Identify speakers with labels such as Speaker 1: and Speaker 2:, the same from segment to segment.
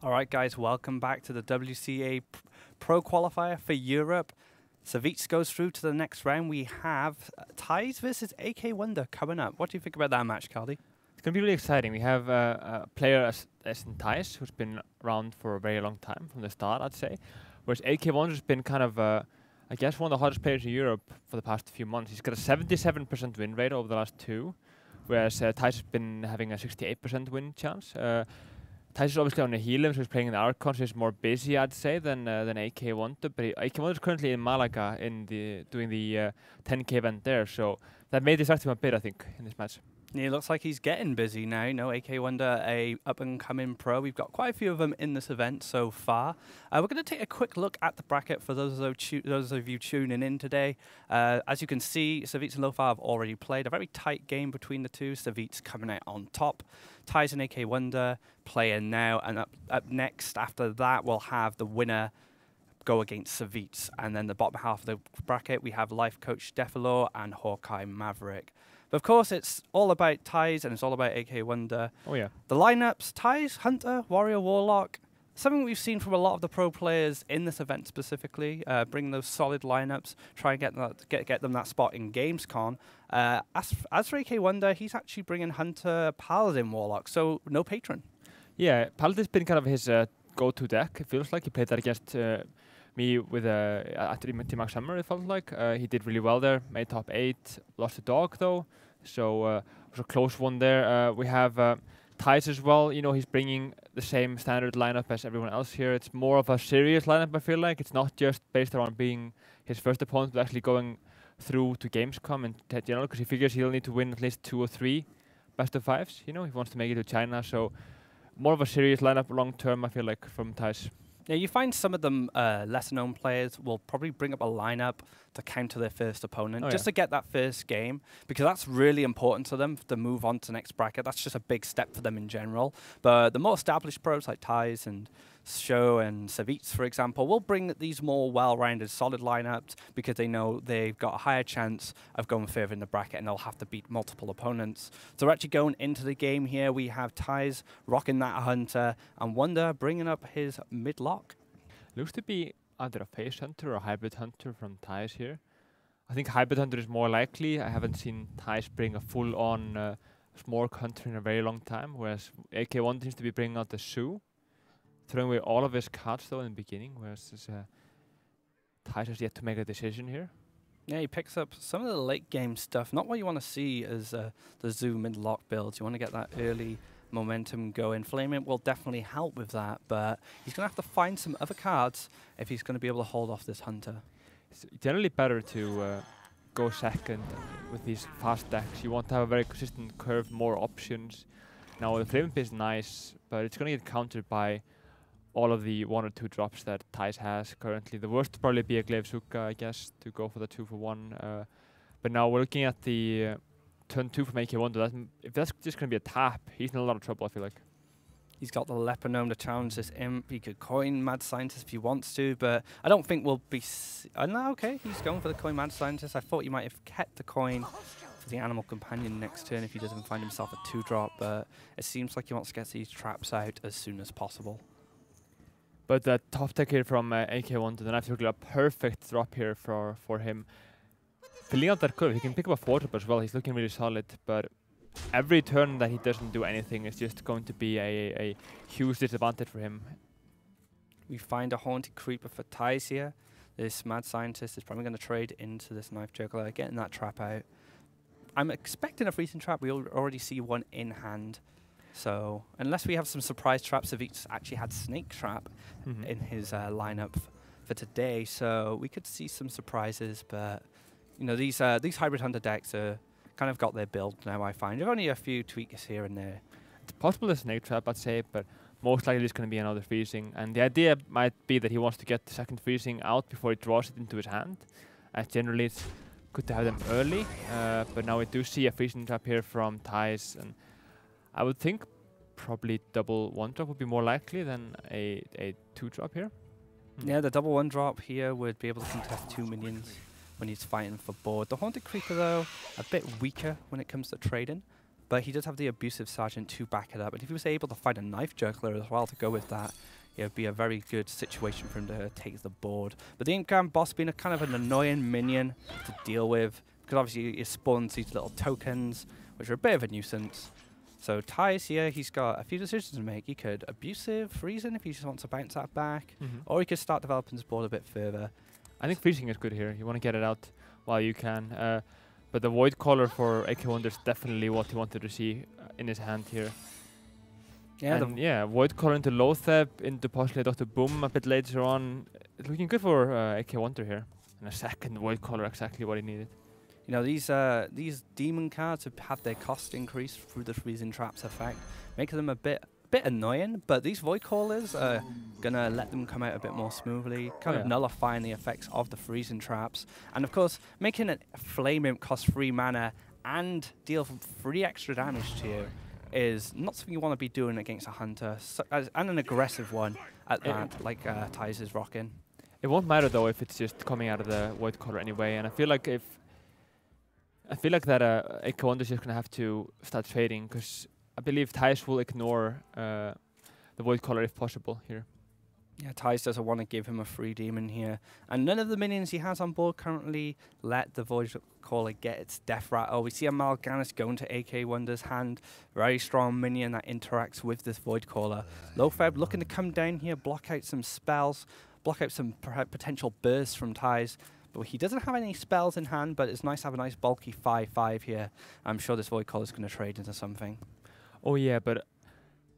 Speaker 1: All right, guys, welcome back to the WCA Pro Qualifier for Europe. Savits goes through to the next round. We have Thijs versus AKAWonder coming up. What do you think about that match, Caldi?
Speaker 2: It's going to be really exciting. We have a player as in Thijs, who's been around for a very long time, from the start, I'd say. Whereas AKAWonder's been kind of, I guess, one of the hottest players in Europe for the past few months. He's got a 77% win rate over the last two, whereas Thijs has been having a 68% win chance. Thijs is obviously on the Healim, so he's playing in the Archon, so he's more busy, I'd say, than AKAWonder. But AKAWonder is currently in Malaga doing the 10K event there, so that may distract him a bit, I think, in this match.
Speaker 1: Yeah, it looks like he's getting busy now. You know, AKAWonder, a up-and-coming pro. We've got quite a few of them in this event so far. We're going to take a quick look at the bracket for those of you tuning in today. As you can see, Savits and Lofar have already played. A very tight game between the two. Savits coming out on top. Thijs and AKAWonder playing now. And up next, after that, we'll have the winner go against Savits. And then the bottom half of the bracket, we have Lifecoach Defilor and Maverick. But of course, it's all about Thijs and it's all about AKAWonder.
Speaker 2: Oh yeah.
Speaker 1: The lineups: Thijs, Hunter, Warrior, Warlock. Something we've seen from a lot of the pro players in this event specifically. Bring those solid lineups, try and get them that spot in Gamescom. As for AKAWonder, he's actually bringing Hunter, Paladin, Warlock. So no Patron.
Speaker 2: Yeah, Paladin's been kind of his go-to deck. It feels like he played that against me with at Team Summer. It felt like he did really well there. Made top 8, lost the dog though, so it was a close one there. We have Thijs as well. You know, he's bringing the same standard lineup as everyone else here. It's more of a serious lineup. I feel like it's not just based around being his first opponent, but actually going through to Gamescom and general, because he figures he'll need to win at least 2 or 3 best of 5s. You know, he wants to make it to China, so more of a serious lineup long term. I feel like from Thijs.
Speaker 1: Yeah, you find some of them lesser-known players will probably bring up a lineup to counter their first opponent, just to get that first game, because that's really important to them to move on to the next bracket. That's just a big step for them in general. But the more established pros like Thijs and Show and Savits, for example, will bring these more well-rounded, solid lineups because they know they've got a higher chance of going further in the bracket and they'll have to beat multiple opponents. So we're actually going into the game here. We have Thijs rocking that Hunter and Wonder bringing up his mid-lock.
Speaker 2: Looks to be either a Phase Hunter or a Hybrid Hunter from Thijs here. I think Hybrid Hunter is more likely. I haven't seen Thijs bring a full-on Smork Hunter in a very long time, whereas AKAWonder seems to be bringing out the Zoo. Throwing away all of his cards though in the beginning, whereas Thijs has yet to make a decision here.
Speaker 1: Yeah, he picks up some of the late game stuff. Not what you want to see as the Zoo mid-lock builds. You want to get that early momentum going. Flaming will definitely help with that, but he's going to have to find some other cards if he's going to be able to hold off this Hunter.
Speaker 2: It's generally better to go second with these fast decks. You want to have a very consistent curve, more options. Now the Flame is nice, but it's going to get countered by all of the 1 or 2 drops that Thijs has currently. The worst would probably be a Glaive Zuka, I guess, to go for the 2 for 1. But now we're looking at the turn 2 from AKAWonder. If that's just going to be a tap, he's in a lot of trouble, I feel like.
Speaker 1: He's got the Leponome to challenge this Imp. He could coin Mad Scientist if he wants to, but I don't think we'll be... no, okay, he's going for the coin Mad Scientist. I thought he might have kept the coin for the Animal Companion next turn if he doesn't find himself a 2-drop, but it seems like he wants to get these traps out as soon as possible.
Speaker 2: But the top deck here from AKAWonder, the Knife Circle, a perfect drop here for him. Filling out that curve, he can pick up a 4-drop as well. He's looking really solid, but every turn that he doesn't do anything is just going to be a huge disadvantage for him.
Speaker 1: We find a Haunted Creeper for Thijs here. This Mad Scientist is probably going to trade into this Knife Juggler, getting that trap out. I'm expecting a freezing trap. We already see one in hand. So, unless we have some surprise traps, Savits actually had Snake Trap in his lineup for today, so we could see some surprises. But you know, these Hybrid Hunter decks are kind of got their build now. I find there's only a few tweaks here and there.
Speaker 2: It's possible a Snake Trap, I'd say, but most likely it's going to be another freezing. And the idea might be that he wants to get the second freezing out before he draws it into his hand. Generally, it's good to have them early, but now we do see a freezing trap here from Thijs, and I would think probably double 1-drop would be more likely than a 2-drop here.
Speaker 1: Yeah, the double 1-drop here would be able to contest 2 minions when he's fighting for board. The Haunted Creeper, though, a bit weaker when it comes to trading. but he does have the Abusive Sergeant to back it up. And if he was able to find a Knife Juggler as well to go with that, it would be a very good situation for him to take the board. But the Imp boss being a kind of an annoying minion to deal with, because obviously it spawns these little tokens, which are a bit of a nuisance. So Thijs here, he's got a few decisions to make. He could Abusive, Freezing if he just wants to bounce that back, or he could start developing his board a bit further.
Speaker 2: I think Freezing is good here. You want to get it out while you can. But the Void Caller for AKAWonder is definitely what he wanted to see in his hand here.
Speaker 1: Yeah,
Speaker 2: and yeah, Void Caller into Lotheb, into possibly Dr. Boom a bit later on. It's looking good for AKAWonder here. And a second Void Caller, exactly what he needed.
Speaker 1: You know, these demon cards have had their cost increase through the Freezing Traps effect, making them a bit annoying, but these Void Callers are gonna let them come out a bit more smoothly, kind of nullifying the effects of the Freezing Traps. And of course, making a Flame Imp cost 3 mana and deal 3 extra damage to you is not something you want to be doing against a Hunter, and an aggressive one at that, like Thijs is rocking.
Speaker 2: It won't matter though if it's just coming out of the Void Caller anyway, and I feel like that AKAWonder is just gonna have to start trading, because I believe Thijs will ignore the Void Caller if possible here.
Speaker 1: Yeah, Thijs doesn't want to give him a free demon here. And none of the minions he has on board currently let the Void Caller get its death rattle. We see a Mal'Ganis going to AKAWonder's hand. Very strong minion that interacts with this Void Caller. Lotheb looking to come down here, block out some spells, block out some potential bursts from Thijs. But he doesn't have any spells in hand, but it's nice to have a nice bulky 5/5 here. I'm sure this Void Caller is going to trade into something.
Speaker 2: Oh yeah, but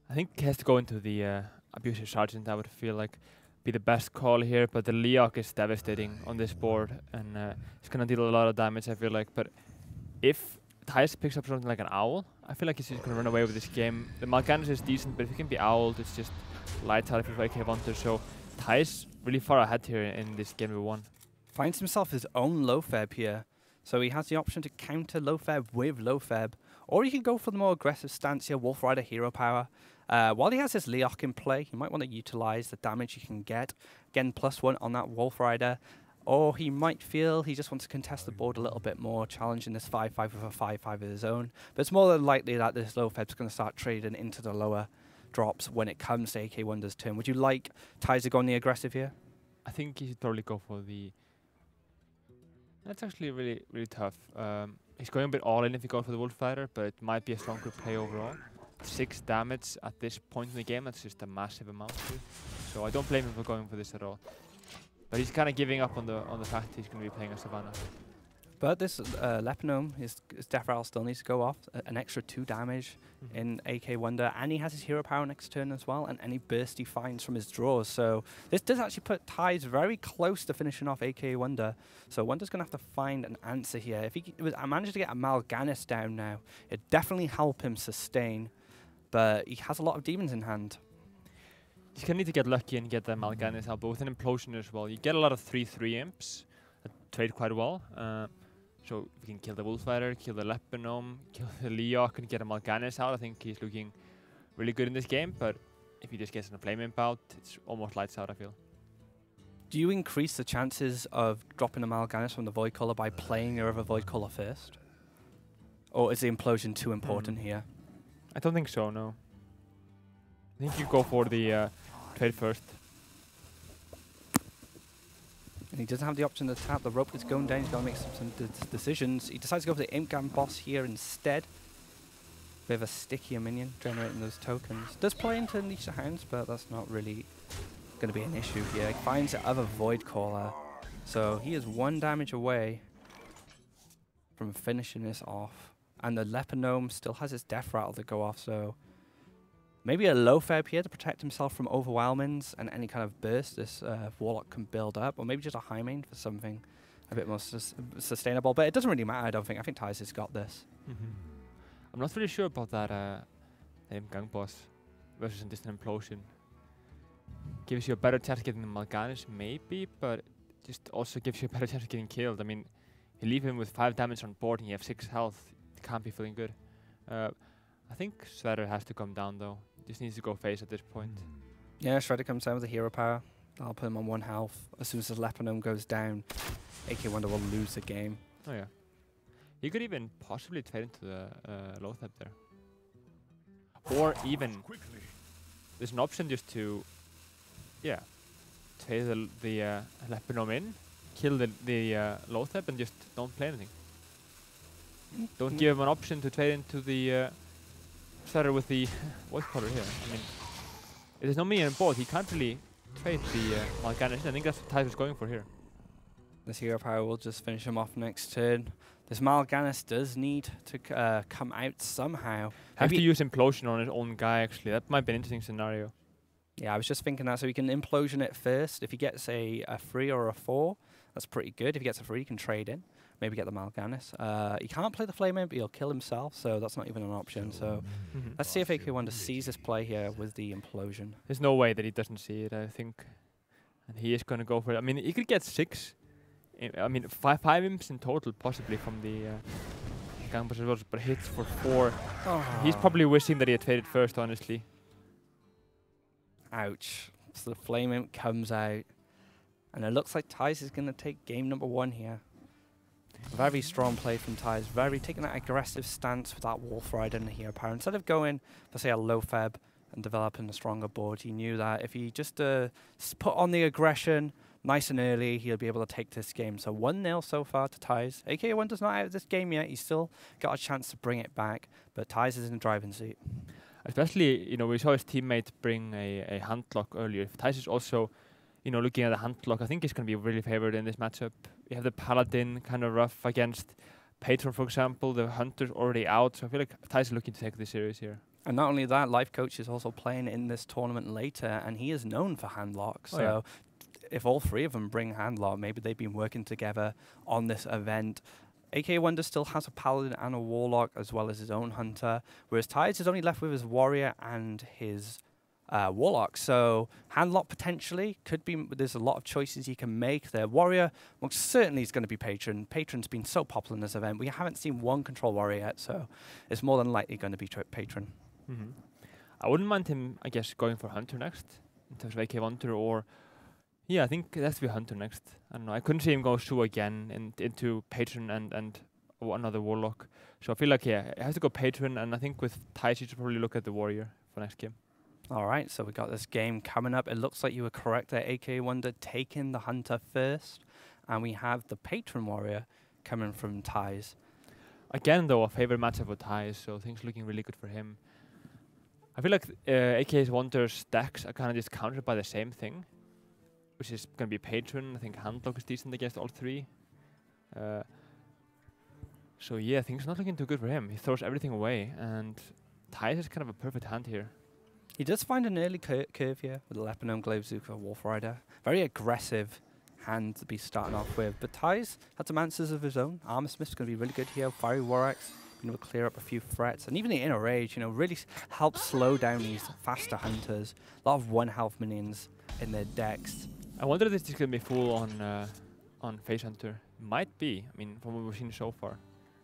Speaker 2: I think he has to go into the Abusive Sergeant. I would feel like be the best call here, but the Leok is devastating on this board, and it's gonna deal a lot of damage, I feel like. But if Thijs picks up something like an Owl, I feel like he's just gonna run away with this game. The Mal'Ganis is decent, but if he can be Owled, it's just lights out if you're AKAWonder. So Thijs really far ahead here in this game we won.
Speaker 1: Finds himself his own Lotheb here. So he has the option to counter Lotheb with Lotheb, or he can go for the more aggressive stance here, Wolf Rider Hero Power. While he has his Leok in play, he might want to utilize the damage he can get. Again, +1 on that Wolf Rider. Or he might feel he just wants to contest the board a little bit more, challenging this 5/5 with a 5/5 of his own. But it's more than likely that this Lotheb's going to start trading into the lower drops when it comes to AKAWonder's turn. Would you like Thijs to go on the aggressive here?
Speaker 2: I think he should probably go for the... That's actually really, really tough. He's going a bit all in if he goes for the Wolf Rider, but it might be a stronger play overall. 6 damage at this point in the game, that's just a massive amount too. So I don't blame him for going for this at all. But he's kind of giving up on the fact he's going to be playing a Savannah.
Speaker 1: But this Lepinome, his Death Rattle still needs to go off. An extra 2 damage in AKAWonder, and he has his Hero Power next turn as well, and any burst he finds from his draws. So this does actually put Thijs very close to finishing off AKAWonder. So Wonder's going to have to find an answer here. If he managed to get a Mal'Ganis down now, it'd definitely help him sustain. But he has a lot of demons in hand.
Speaker 2: He's going to need to get lucky and get the Mal'Ganis out, but with an Implosion as well. You get a lot of 3/3 imps that trade quite well. So we can kill the Wolf Rider, kill the Lepinome, kill the Leok, and get a Mal'Ganis out. I think he's looking really good in this game, but if he just gets a Flame Imp out, it's almost lights out, I feel.
Speaker 1: Do you increase the chances of dropping a Mal'Ganis from the Void Caller by playing your other Void Caller first? Or is the Implosion too important here?
Speaker 2: I don't think so, no. I think you go for the trade first.
Speaker 1: And he doesn't have the option to tap. The rope is going down. He's got to make some decisions. He decides to go for the Imp boss here instead. With a stickier minion generating those tokens. Does play into Unleash the Hounds, but that's not really going to be an issue here. He finds the other Void Caller. So he is 1 damage away from finishing this off. And the Lepinome still has its Death Rattle to go off, so maybe a Lotheb here to protect himself from overwhelmings and any kind of burst this Warlock can build up, or maybe just a high main for something a bit more sustainable. But it doesn't really matter, I don't think. I think Thijs has got this.
Speaker 2: I'm not really sure about that Gang boss versus just an Implosion. Gives you a better chance of getting the Mal'Ganis, maybe, but just also gives you a better chance of getting killed. I mean, you leave him with 5 damage on board and you have 6 health. Can't be feeling good. I think Shredder has to come down though. Just needs to go face at this point.
Speaker 1: Yeah, Shredder comes down with a Hero Power. I'll put him on 1 health. As soon as the Lepinome goes down, AKAWonder will lose the game.
Speaker 2: Oh yeah. He could even possibly trade into the Lothep there. Or even, there's an option just to, yeah, trade the Lebanon in, kill the Lothep and just don't play anything. Don't give him an option to trade into the starter with the white color here. I mean, if there's no minion on board, he can't really trade the Mal'Ganis. I think that's what Thijs was going for here.
Speaker 1: This hero power will just finish him off next turn. This Mal'Ganis does need to come out somehow.
Speaker 2: Have to use Implosion on his own guy, actually. That might be an interesting scenario.
Speaker 1: Yeah, I was just thinking that. So he can Implosion it first. If he gets a 3 or a 4, that's pretty good. If he gets a 3, he can trade in. Maybe get the Mal'Ganis. He can't play the Flame Imp, but he'll kill himself, so that's not even an option. So let's see if AKAWonder sees this play here with the Implosion.
Speaker 2: There's no way that he doesn't see it, I think. And he is going to go for it. I mean, he could get 6. I mean, 5 imps in total, possibly from the Gangbusters as well, but hits for 4. Oh. He's probably wishing that he had traded first, honestly.
Speaker 1: Ouch. So the Flame Imp comes out, and it looks like Thijs is going to take game number 1 here. Very strong play from Thijs, taking that aggressive stance with that Wolf Rider and the hero power. Instead of going for, say, a low feb and developing a stronger board, he knew that if he just put on the aggression nice and early, he'll be able to take this game. So 1-0 so far to Thijs. AKAWonder's not out of this game yet. He's still got a chance to bring it back, but Thijs is in the driving seat.
Speaker 2: Especially, you know, we saw his teammate bring a handlock earlier. If Thijs is also, you know, looking at the handlock, I think he's going to be really favored in this matchup. You have the Paladin kind of rough against Patron, for example. The Hunter's already out, so I feel like Thijs is looking to take this series here. And
Speaker 1: not only that, Lifecoach is also playing in this tournament later, and he is known for handlock. So if all 3 of them bring handlock, maybe they've been working together on this event. AKAWonder still has a Paladin and a Warlock, as well as his own Hunter, whereas Thijs is only left with his Warrior and his Warlock. So handlock potentially could be. There's a lot of choices he can make there. Warrior most certainly is going to be Patron. Patron's been so popular in this event. We haven't seen one control warrior yet, so it's more than likely going to be Patron.
Speaker 2: I wouldn't mind him, I guess, going for Hunter next in terms of AKAWonder, or yeah, I think it has to be Hunter next. I don't know. I couldn't see him go Shu again into Patron and another Warlock. So I feel like, yeah, it has to go Patron, and I think with Thijs, you should probably look at the Warrior for next game.
Speaker 1: All right, so we got this game coming up. It looks like you were correct there, AKAWonder taking the Hunter first, and we have the Patron Warrior coming from Thijs.
Speaker 2: Again, though, a favorite matchup for Thijs, so things looking really good for him. I feel like AKAWonder's stacks are kind of just countered by the same thing, which is going to be Patron. I think handlock is decent against all 3. So yeah, things not looking too good for him. He throws everything away, and Thijs is kind of a perfect hand here.
Speaker 1: He does find an early curve here with the Lebanon, Glaivezooka, Wolf Rider. Very aggressive hand to be starting off with. But Thijs had some answers of his own. Armor Smith's going to be really good here. Fiery Warrax, being able to clear up a few threats. And even the Inner Rage, you know, really helps slow down these faster hunters. A lot of 1 health minions in their decks.
Speaker 2: I wonder if this is going to be full on Face Hunter. Might be, I mean, from what we've seen so far.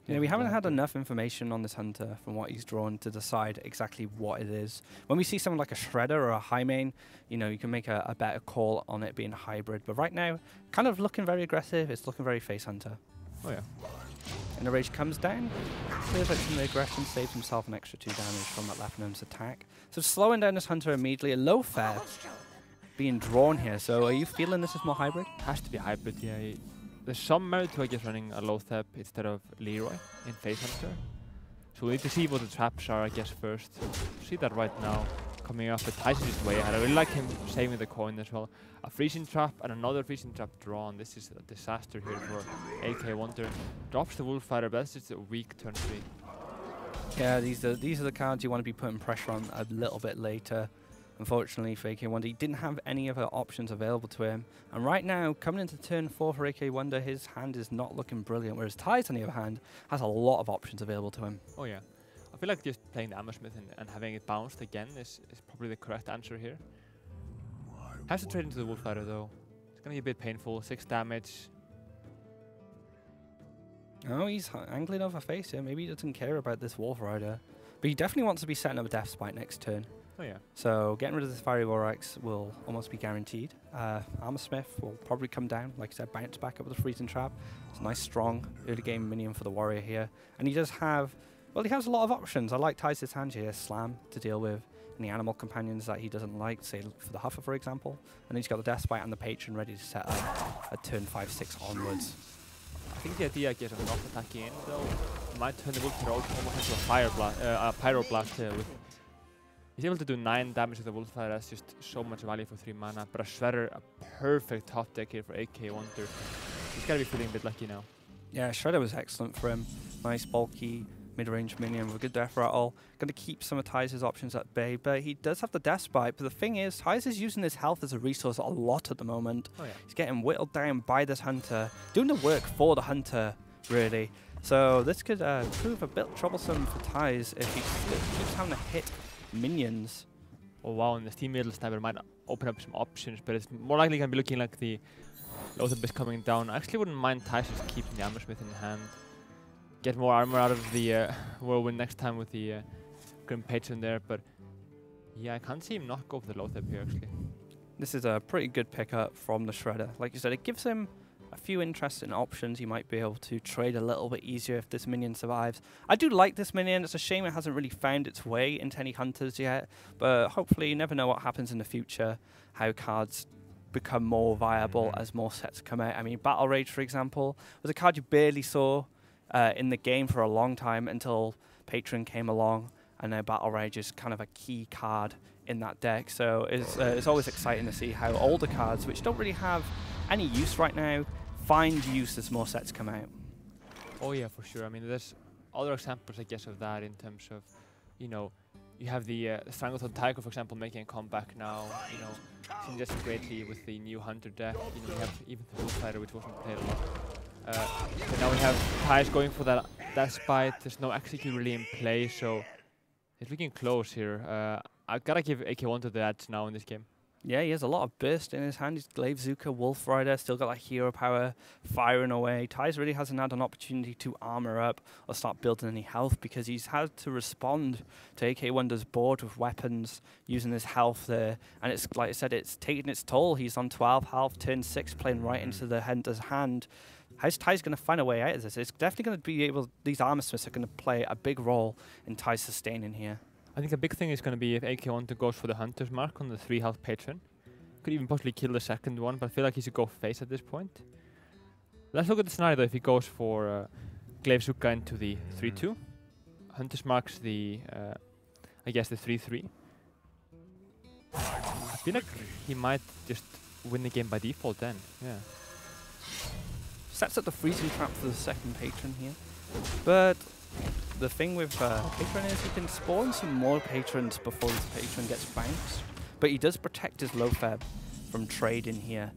Speaker 1: Yeah, we haven't had enough information on this Hunter from what he's drawn to decide exactly what it is. When we see someone like a Shredder or a High Main, you know, you can make a better call on it being a hybrid. But right now, kind of looking very aggressive. It's looking very Face Hunter.
Speaker 2: Oh, yeah.
Speaker 1: And the Rage comes down. Clears out some of the aggression, saves himself an extra 2 damage from that Lebanon's attack. So slowing down this Hunter immediately. A low fair being drawn here. So are you feeling this is more hybrid?
Speaker 2: Has to be hybrid, yeah. There's some merit to, I guess, running a Lothep instead of Leroy in Face Hunter. So we need to see what the traps are, I guess, first. See that right now coming up, but Thijs is just way ahead. I really like him saving the coin as well. A freezing trap and another freezing trap drawn. This is a disaster here for AKAWonder. Drops the Wolf Rider, but that's just a weak turn 3.
Speaker 1: Yeah, these are the cards you want to be putting pressure on a little bit later. Unfortunately for AKAWonder, he didn't have any other options available to him. And right now, coming into turn 4 for AKAWonder, his hand is not looking brilliant, whereas Thijs, on the other hand, has a lot of options available to him.
Speaker 2: Oh yeah. I feel like just playing the Hammersmith and having it bounced again is probably the correct answer here. Has to trade into the Wolf Rider though. It's going to be a bit painful. 6 damage.
Speaker 1: Oh, he's angling over face here. Maybe he doesn't care about this Wolf Rider. But he definitely wants to be setting up a Death Spite next turn.
Speaker 2: Oh yeah.
Speaker 1: So getting rid of this Fiery Vorax will almost be guaranteed. Armor Smith will probably come down, like I said, bounce back up with the Freezing Trap. It's a nice, strong early game minion for the warrior here. And he does have, well, he has a lot of options. I like Tyz's hand here, Slam to deal with any animal companions that he doesn't like, say for the Huffer, for example. And he's got the Death Bite and the Patron ready to set up at turn 5-6 onwards.
Speaker 2: I think the idea, I guess, of not attacking in, though, might turn the Wolf almost into a Pyroblast with. He's able to do 9 damage with the Wolfire. That's just so much value for 3 mana. But a Shredder, a perfect top deck here for AKAWonder. He's gotta be feeling a bit lucky now.
Speaker 1: Yeah, Shredder was excellent for him. Nice, bulky, mid-range minion with a good death rattle. Going to keep some of Tyz's options at bay, but he does have the Death Bite. But the thing is, Tyz is using his health as a resource a lot at the moment.
Speaker 2: Oh, yeah.
Speaker 1: He's getting whittled down by this Hunter, doing the work for the Hunter, really. So this could prove a bit troublesome for Tyz if he keeps having to hit minions.
Speaker 2: Oh wow, and the Steam Middle Sniper might open up some options, but it's more likely going to be looking like the Lothar is coming down. I actually wouldn't mind Tyz just keeping the Armor Smith in hand. Get more armor out of the Whirlwind next time with the Grim Patron there, but yeah, I can't see him not go for the Lothar here actually.
Speaker 1: This is a pretty good pickup from the Shredder. Like you said, it gives him a few interesting options. You might be able to trade a little bit easier if this minion survives. I do like this minion. It's a shame it hasn't really found its way into any Hunters yet, but hopefully you never know what happens in the future, how cards become more viable as more sets come out. I mean, Battle Rage, for example, was a card you barely saw in the game for a long time until Patron came along, and now Battle Rage is kind of a key card in that deck. So it's always exciting to see how older cards, which don't really have any use right now, find use as more sets come out.
Speaker 2: Oh yeah, for sure. I mean, there's other examples, I guess, of that in terms of, you know, you have the Strangleton Tiger, for example, making a comeback now. You know, seen just greatly with the new Hunter deck. You know, we have even the Bullfighter, which wasn't played a lot. But now we have Tyz going for that Spite. There's no Execute really in play, so it's looking close here. I've gotta give AKAWonder the edge now in this game.
Speaker 1: Yeah, he has a lot of burst in his hand. He's Glaive Zuka, Wolf Rider, still got that hero power firing away. Tyz really hasn't had an opportunity to armor up or start building any health because he's had to respond to AKAWonder's board with weapons using his health there. And it's, like I said, it's taking its toll. He's on 12 health, turn 6, playing right into the Hunter's hand. How's Tyz going to find a way out of this? It's definitely going to be able, these Armor Smiths are going to play a big role in Tyz sustaining here.
Speaker 2: I think a big thing is going to be if AKAWonder goes for the Hunter's Mark on the 3 health Patron. Could even possibly kill the second one, but I feel like he should go face at this point. Let's look at the scenario though. If he goes for Glaive Zuka into the 3-2, Hunter's Marks the, I guess, the 3-3. I feel like he might just win the game by default then, yeah.
Speaker 1: Sets up the Freezing Trap for the second Patron here. But the thing with Patron is he can spawn some more Patrons before this Patron gets bounced. But he does protect his Lothar from trading here.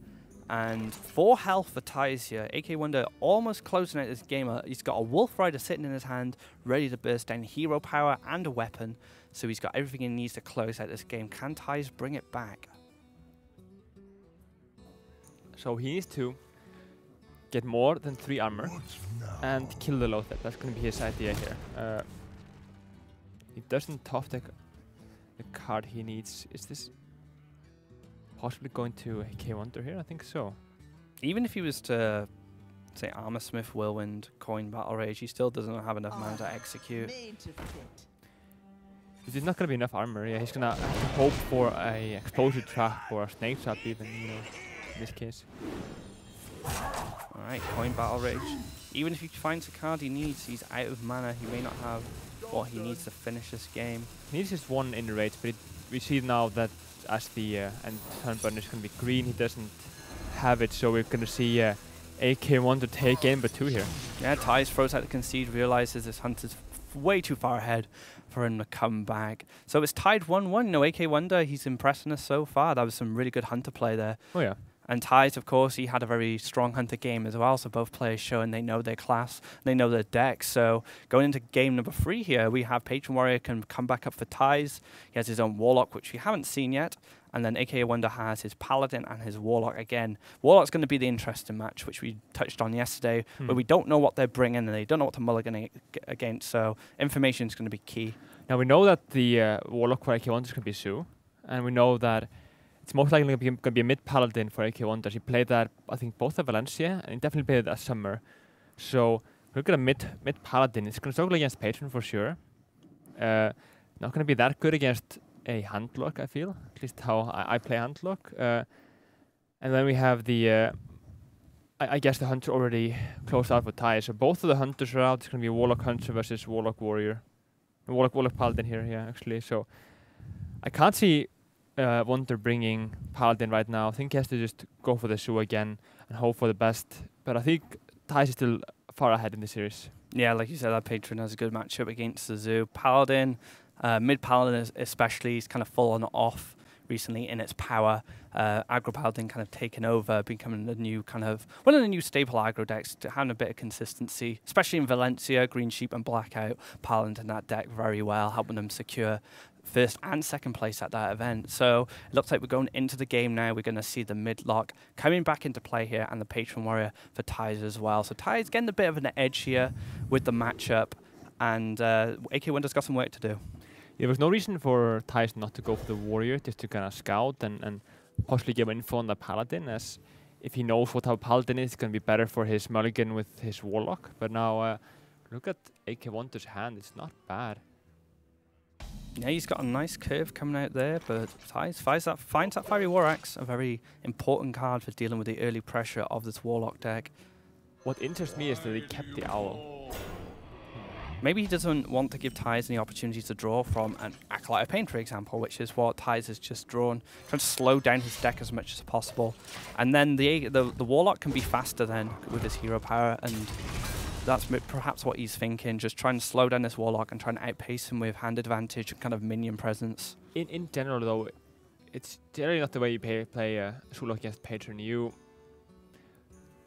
Speaker 1: And 4 health for Tyz here. AKAWonder almost closing out this game. He's got a Wolf Rider sitting in his hand, ready to burst down hero power and a weapon. So he's got everything he needs to close out this game. Can Tyz bring it back?
Speaker 2: So he needs to get more than 3 armor and kill the Lothar. That's going to be his idea here. He doesn't top deck the card he needs. Is this possibly going to AKAWonder here? I think so.
Speaker 1: Even if he was to, say, Armor Smith, Whirlwind, Coin, Battle Rage, he still doesn't have enough mana to execute.
Speaker 2: There's not going to be enough armor. Yeah, he's going to hope for a Explosive Trap or a Snake Trap even, you know, in this case.
Speaker 1: Alright, Coin, Battle Rage. Even if he finds a card he needs, he's out of mana. He may not have what he needs to finish this game.
Speaker 2: He needs just 1 in rage, but we see now that as the and turn button is going to be green, he doesn't have it, so we're going to see AKAWonder take game but 2 here.
Speaker 1: Yeah, Tyz throws out the concede, realizes this Hunter's way too far ahead for him to come back. So it's tied 1-1. You know, AKAWonder, he's impressing us so far. That was some really good Hunter play there.
Speaker 2: Oh yeah.
Speaker 1: And Tyz, of course, he had a very strong Hunter game as well, so both players showing they know their class, they know their deck. So going into game number 3 here, we have Patron Warrior can come back up for Tyz. He has his own Warlock, which we haven't seen yet. And then AKAWonder has his Paladin and his Warlock again. Warlock's going to be the interesting match, which we touched on yesterday, where we don't know what they're bringing and they don't know what to mulligan against, so information is going to be key.
Speaker 2: Now we know that the Warlock for AKAWonder is going to be Sue, and we know that it's most likely going to be a mid-paladin for AKAWonder. He played that, I think, both at Valencia, and he definitely played it at Summer. So we're going to mid-paladin. It's going to struggle against Patron for sure. Not going to be that good against a handlock, I feel. At least how I play handlock. And then we have the, I guess the Hunter already closed out with Thijs. So both of the Hunters are out. It's going to be Warlock Hunter versus Warlock Warrior. Warlock Paladin here, yeah, actually. So I can't see Wonder bringing Paladin right now. I think he has to just go for the Sue again and hope for the best. But I think Thijs is still far ahead in the series.
Speaker 1: Yeah, like you said, that Patron has a good matchup against the Zoo. Paladin, mid-Paladin especially, he's kind of fallen off recently in its power. Aggro Paladin kind of taken over, becoming the new kind of one of the new staple aggro decks, to having a bit of consistency, especially in Valencia, Green Sheep and Blackout. Paladin in that deck very well, helping them secure first and second place at that event. So it looks like we're going into the game now. We're going to see the mid-lock coming back into play here, and the Patron Warrior for Thijs as well. So Thijs getting a bit of an edge here with the matchup, and AKAWonder's got some work to do.
Speaker 2: There was no reason for Thijs not to go for the Warrior, just to kind of scout and possibly give info on the Paladin, as if he knows what type of Paladin is, it's going to be better for his mulligan with his Warlock. But now, look at AKAWonder's hand, it's not bad.
Speaker 1: Yeah, he's got a nice curve coming out there, but Thijs finds that Fiery War Axe, a very important card for dealing with the early pressure of this Warlock deck.
Speaker 2: What interests me is that he kept the Owl.
Speaker 1: Maybe he doesn't want to give Thijs any opportunity to draw from an Acolyte of Pain, for example, which is what Thijs has just drawn. Trying to slow down his deck as much as possible. And then the Warlock can be faster then with his hero power, and that's perhaps what he's thinking, just trying to slow down this Warlock and trying to outpace him with hand advantage and kind of minion presence.
Speaker 2: In general, though, it's generally not the way you play a Warlock against Patron. You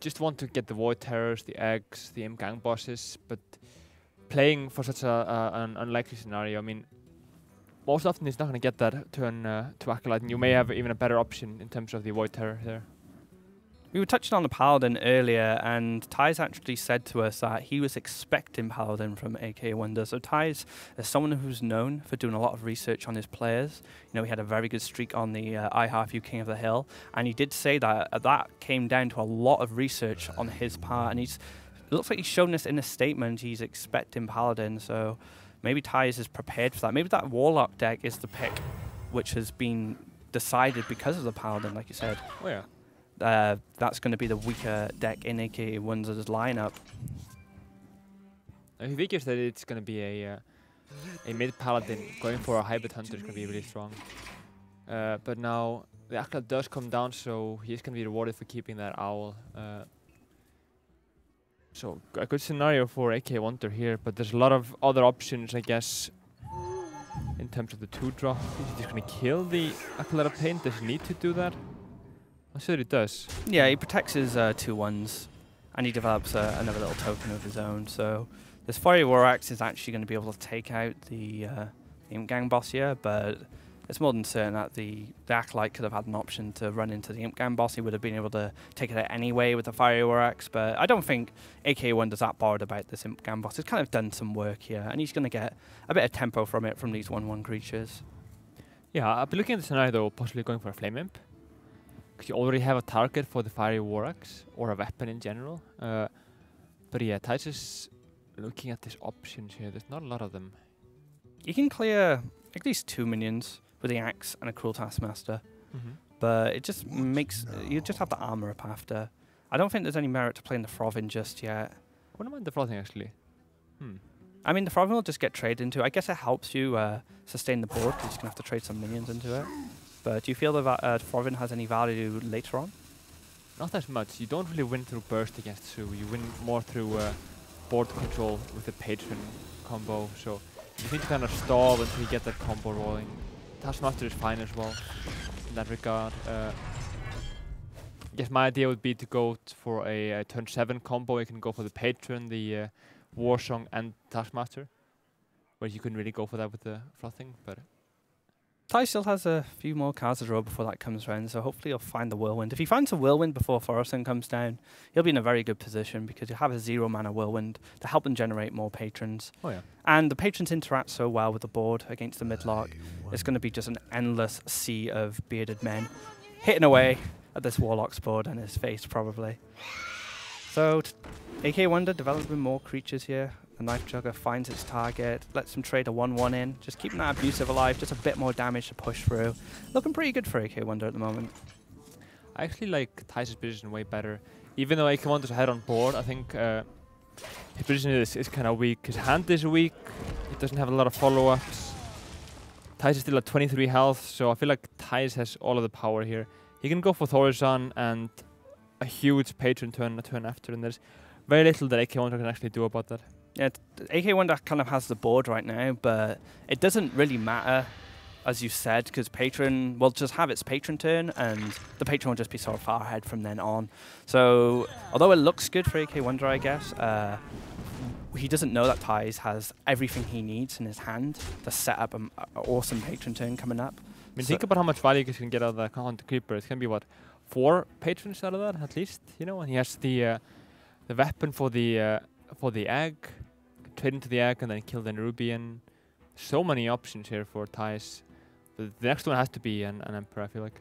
Speaker 2: just want to get the Void Terrors, the Eggs, the Imp Gang bosses, but playing for such an unlikely scenario, I mean, most often he's not going to get that turn to Acolyte, and you may have even a better option in terms of the Void Terror there.
Speaker 1: We were touching on the Paladin earlier, and Thijs actually said to us that he was expecting Paladin from AKAWonder. So Thijs is someone who's known for doing a lot of research on his players. You know, he had a very good streak on the I-Half-You King of the Hill, and he did say that that came down to a lot of research on his part, and it looks like he's shown this in a statement. He's expecting Paladin, so maybe Thijs is prepared for that. Maybe that Warlock deck is the pick, which has been decided because of the Paladin, like you said.
Speaker 2: Oh yeah.
Speaker 1: That's going to be the weaker deck in AKAWonder's lineup.
Speaker 2: He figures that it's going to be a mid-Paladin going for a hybrid hunter is going to be really strong. But now the Acolyte does come down, so he's going to be rewarded for keeping that Owl. So a good scenario for AKAWonder here, but there's a lot of other options, I guess, in terms of the 2-drop. He's just going to kill the Acolyte of Pain. Does he need to do that? I'm sure he does. Yeah,
Speaker 1: he protects his 2/1s, and he develops another little token of his own. So this Fiery War Axe is actually going to be able to take out the Imp Gang boss here, but it's more than certain that the Acolyte could have had an option to run into the Imp Gang boss. He would have been able to take it out anyway with the Fiery War Axe, but I don't think AKAWonder's that bothered about this Imp Gang boss. He's kind of done some work here, and he's going to get a bit of tempo from it, from these 1/1 creatures.
Speaker 2: Yeah, I'll be looking at the scenario though, possibly going for a Flame Imp. Because you already have a target for the Fiery War Axe, or a weapon in general. But yeah, Thijs is looking at these options here. There's not a lot of them.
Speaker 1: You can clear at least 2 minions with the Axe and a Cruel Taskmaster. But it just makes... you just have the armor up after. I don't think there's any merit to playing the Frothing just yet.
Speaker 2: I wouldn't mind the Frothing, actually.
Speaker 1: I mean, the Frothing will just get traded into. I guess it helps you sustain the board, because you're going to have to trade some minions into it. But do you feel that Frothing has any value later on?
Speaker 2: Not as much. You don't really win through burst against Sue. You win more through board control with the Patron combo. So you need to kind of stall until you get that combo rolling. Taskmaster is fine as well in that regard. I guess my idea would be to go for a turn 7 combo. You can go for the Patron, the War Song, and Taskmaster. Where you couldn't really go for that with the Frothing, but...
Speaker 1: Ty still has a few more cards to draw before that comes around, so hopefully he'll find the Whirlwind. If he finds a Whirlwind before Hearthstone comes down, he'll be in a very good position because he'll have a 0-mana Whirlwind to help him generate more patrons.
Speaker 2: Oh yeah.
Speaker 1: And the patrons interact so well with the board against the midlock. It's going to be just an endless sea of bearded men hitting away at this Warlock's board and his face, probably. So, AKAWonder developing more creatures here. The Knife Jugger finds its target, lets him trade a 1-1 in, just keeping that Abusive alive, just a bit more damage to push through. Looking pretty good for AKAWonder at the moment.
Speaker 2: I actually like Thijs' position way better. Even though AKAWonder's ahead on board, I think his position is kind of weak. His hand is weak, he doesn't have a lot of follow-ups. Thijs is still at 23 health, so I feel like Thijs has all of the power here. He can go for Thorazon and a huge patron turn a turn after, and there's very little that AKAWonder can actually do about that.
Speaker 1: Yeah, AKAWonder kind of has the board right now, but it doesn't really matter, as you said, because Patron will just have its Patron turn, and the Patron will just be sort of far ahead from then on. So, although it looks good for AKAWonder, I guess, he doesn't know that Thijs has everything he needs in his hand to set up an awesome Patron turn coming up.
Speaker 2: I mean, think about how much value you can get out of the Hunter Creeper. It's going to be, what, 4 patrons out of that, at least, you know? And he has the weapon for the egg, trade into the egg and then kill the Nerubian. So many options here for Thijs. But the next one has to be an Emperor, I feel like.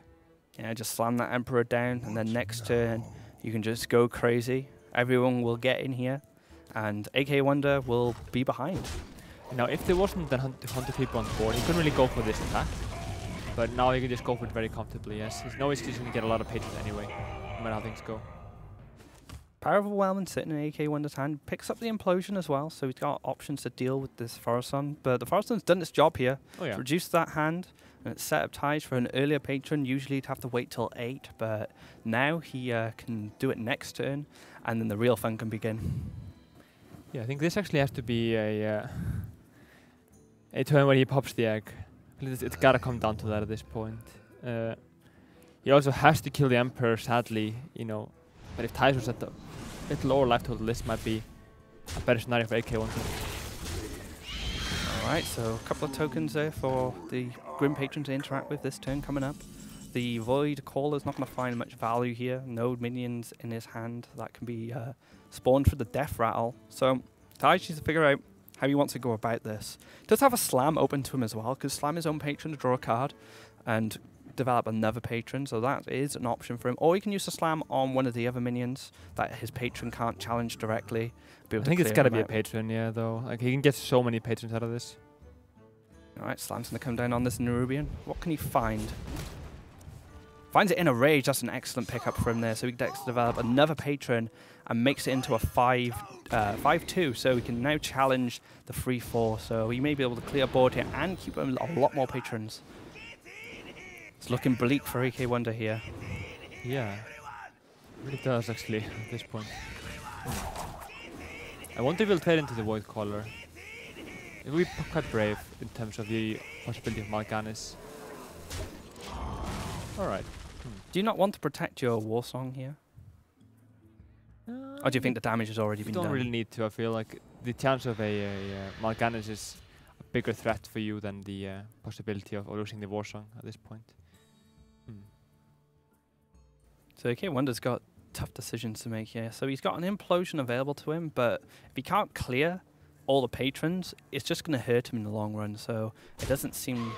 Speaker 1: Yeah, just slam that Emperor down, and then next turn you can just go crazy. Everyone will get in here, and AKAWonder will be behind.
Speaker 2: Now, if there wasn't the Hunter Creeper on the board, he couldn't really go for this attack. But now he can just go for it very comfortably, yes. There's no excuse to get a lot of patrons anyway, no matter how things go.
Speaker 1: Power Overwhelming sitting in AKAWonder's hand, picks up the Implosion as well, so he's got options to deal with this Thorazon. But the Thorazon's done its job here.
Speaker 2: Oh yeah.
Speaker 1: It's reduced that hand, and it's set up Thijs for an earlier patron. Usually he'd have to wait till 8, but now he can do it next turn, and then the real fun can begin.
Speaker 2: Yeah, I think this actually has to be a turn where he pops the egg. It's gotta come down to that at this point. He also has to kill the Emperor, sadly, you know. But if Thijs was at the little lower life total, this might be a better scenario for AKAWonder.
Speaker 1: Alright, so a couple of tokens there for the Grim Patron to interact with this turn coming up. The Void Caller's not going to find much value here. No minions in his hand that can be spawned for the Death Rattle. So Thijs needs to figure out how he wants to go about this. Does have a Slam open to him as well, because Slam his own patron to draw a card and develop another patron, so that is an option for him. Or he can use the Slam on one of the other minions that his patron can't challenge directly.
Speaker 2: I think it's gotta be a patron, yeah, though. Like, he can get so many patrons out of this.
Speaker 1: Alright, Slam's gonna come down on this Nerubian. What can he find? Finds it in a rage. That's an excellent pickup for him there. So he gets to develop another patron and makes it into a 5-2. So he can now challenge the 3-4. So he may be able to clear board here and keep a lot more patrons. It's looking bleak for AKAWonder here.
Speaker 2: Yeah, it really does actually at this point. I wonder if he'll trade into the Void Caller. It will be quite brave in terms of the possibility of Mal'Ganis. Alright.
Speaker 1: Do you not want to protect your War Song here? Or do you think the damage has already been done?
Speaker 2: You don't really need to. I feel like the chance of a Mal'Ganis is a bigger threat for you than the possibility of losing the War Song at this point.
Speaker 1: So AKAWonder's got tough decisions to make here. So he's got an Implosion available to him, but if he can't clear all the patrons, it's just going to hurt him in the long run. So it doesn't seem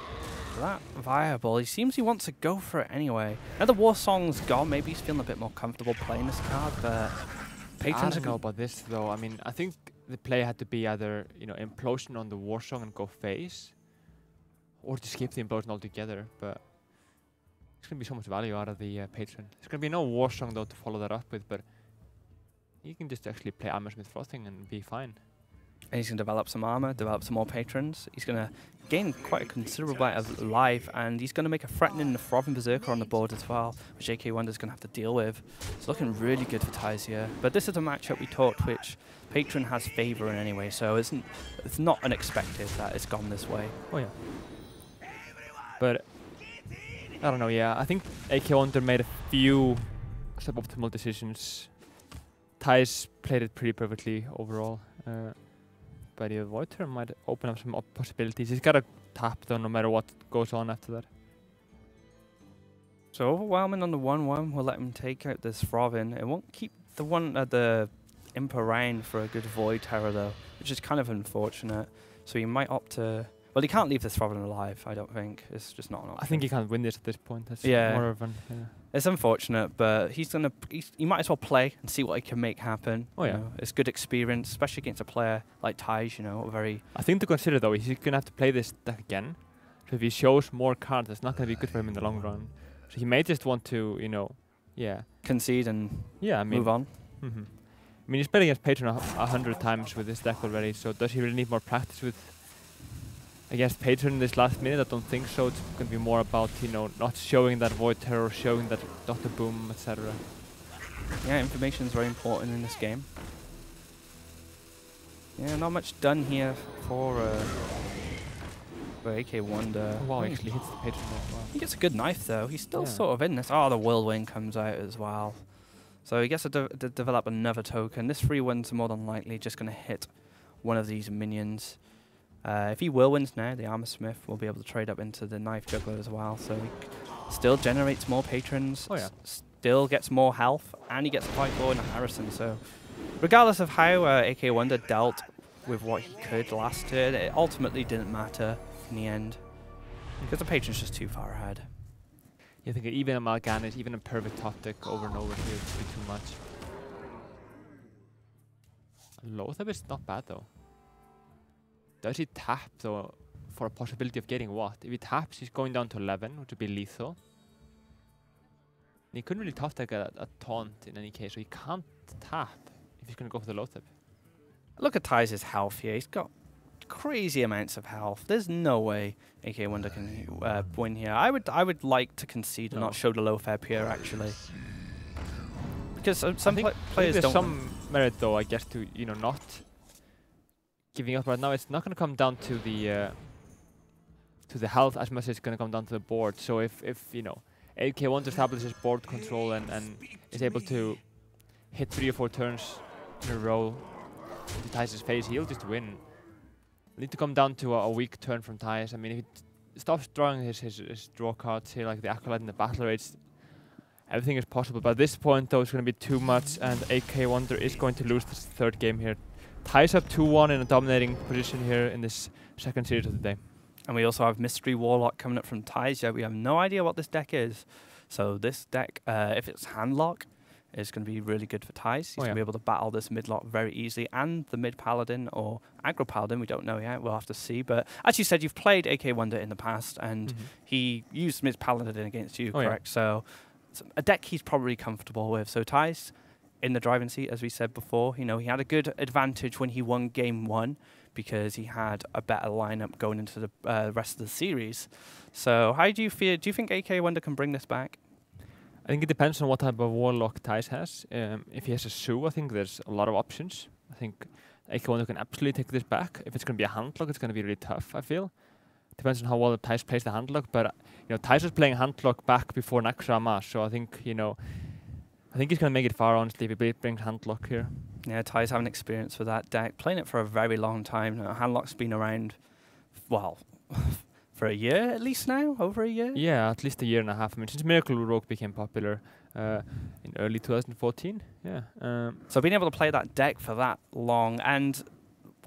Speaker 1: that viable. He seems he wants to go for it anyway. Now the War Song's gone, maybe he's feeling a bit more comfortable playing this card, but patrons
Speaker 2: I don't know about this though. I mean, I think the play had to be either, you know, Implosion on the War Song and go face, or to skip the Implosion altogether. But there's going to be so much value out of the patron. There's going to be no War Song though to follow that up with, but you can just actually play Hammersmith Frothing and be fine.
Speaker 1: And he's going to develop some armor, develop some more patrons. He's going to gain quite a considerable amount of life, and he's going to make a threatening and a Frothing Berserker on the board as well, which AKAWonder's going to have to deal with. It's looking really good for Thijs here. But this is a matchup we talked which patron has favor in anyway, so it's not unexpected that it's gone this way.
Speaker 2: Oh yeah. But I don't know, yeah. I think AKAWonder made a few suboptimal decisions. Thijs played it pretty perfectly overall. but the Void Turn might open up some possibilities. He's got to tap though, no matter what goes on after that.
Speaker 1: So overwhelming on the 1/1 will let him take out this Throbbing. It won't keep the the Impa Rain for a good Void Terror though, which is kind of unfortunate. So he might opt to. Well, he can't leave the Throbbing alive. I don't think it's just not an option.
Speaker 2: I think he can't win this at this point. That's
Speaker 1: Yeah.
Speaker 2: more of an. Yeah.
Speaker 1: It's unfortunate, but he might as well play and see what he can make happen.
Speaker 2: Oh yeah,
Speaker 1: you know, it's good experience, especially against a player like Thijs. You know, a very.
Speaker 2: I think to consider though, he's gonna have to play this deck again. So if he shows more cards, it's not gonna be good for him in the long run. So he may just want to, you know,
Speaker 1: concede and move on.
Speaker 2: I mean, he's played against Patron 100 times with this deck already. So does he really need more practice with against Patron in this last minute? I don't think so. It's gonna be more about, you know, not showing that Void Terror, showing that Dr. Boom, etc.
Speaker 1: Yeah, information is very important in this game. Yeah, not much done here for AKAWonder.
Speaker 2: Oh, wow, actually hits the Patron as well.
Speaker 1: He gets a good knife though. He's still sort of in this. Oh, the Whirlwind comes out as well. So he gets to develop another token. This 3/1's more than likely just going to hit one of these minions. If he Whirlwinds now, the Armor Smith will be able to trade up into the Knife Juggler as well. So he still generates more patrons, still gets more health, and he gets a Fight Lord and a Harrison. So regardless of how AKAWonder dealt with what he could last turn, it ultimately didn't matter in the end. Because the patron's just too far ahead.
Speaker 2: You think even a Mal'Ganis, even a perfect top deck over and over here would be too much. Lothar is not bad though. Does he tap though for a possibility of getting what? If he taps, he's going down to 11, which would be lethal. And he couldn't really top deck a taunt in any case, so he can't tap if he's going to go for the Lothar.
Speaker 1: Look at Thijs' health here. He's got crazy amounts of health. There's no way AKAWonder can win here. I would like to concede and not show the Lothar here actually, because some players
Speaker 2: there's
Speaker 1: don't.
Speaker 2: Some merit though, I guess, to, you know, not giving up right now. It's not going to come down to the health as much as it's going to come down to the board. So if you know, AKAWonder establishes board control and is able to hit 3 or 4 turns in a row to Thijs' face, he'll just win. Need to come down to a weak turn from Thijs. I mean, if he stops drawing his draw cards here, like the Acolyte and the Battle Rates, everything is possible. But at this point, though, it's going to be too much, and AKAWonder is going to lose this 3rd game here. Thijs up 2-1 in a dominating position here in this 2nd series of the day. And
Speaker 1: we also have Mystery Warlock coming up from Thijs. Yeah, we have no idea what this deck is. So this deck, if it's Handlock, is going to be really good for Thijs. He's going to be able to battle this mid-lock very easily, and the mid-paladin or aggro-paladin, we don't know yet, we'll have to see. But as you said, you've played AKAWonder in the past, and he used mid-paladin against you, correct? So a deck he's probably comfortable with. So Thijs in the driving seat, as we said before, you know, he had a good advantage when he won game 1 because he had a better lineup going into the rest of the series. So how do you feel? Do you think AKAWonder can bring this back?
Speaker 2: I think it depends on what type of Warlock Thijs has. If he has a Sue, I think there's a lot of options. I think AKAWonder can absolutely take this back. If it's going to be a Handlock, it's going to be really tough, I feel. Depends on how well Thijs plays the Handlock, but you know, Thijs was playing Handlock back before Naxxra Mash, so I think, you know, I think he's going to make it far, honestly, if he brings Handlock here. Yeah,
Speaker 1: Thijs having experience with that deck, playing it for a very long time. Handlock's been around, well, for a year at least now, over a year?
Speaker 2: Yeah, at least a year and a half. I mean, since Miracle Rogue became popular in early 2014,
Speaker 1: so being able to play that deck for that long, and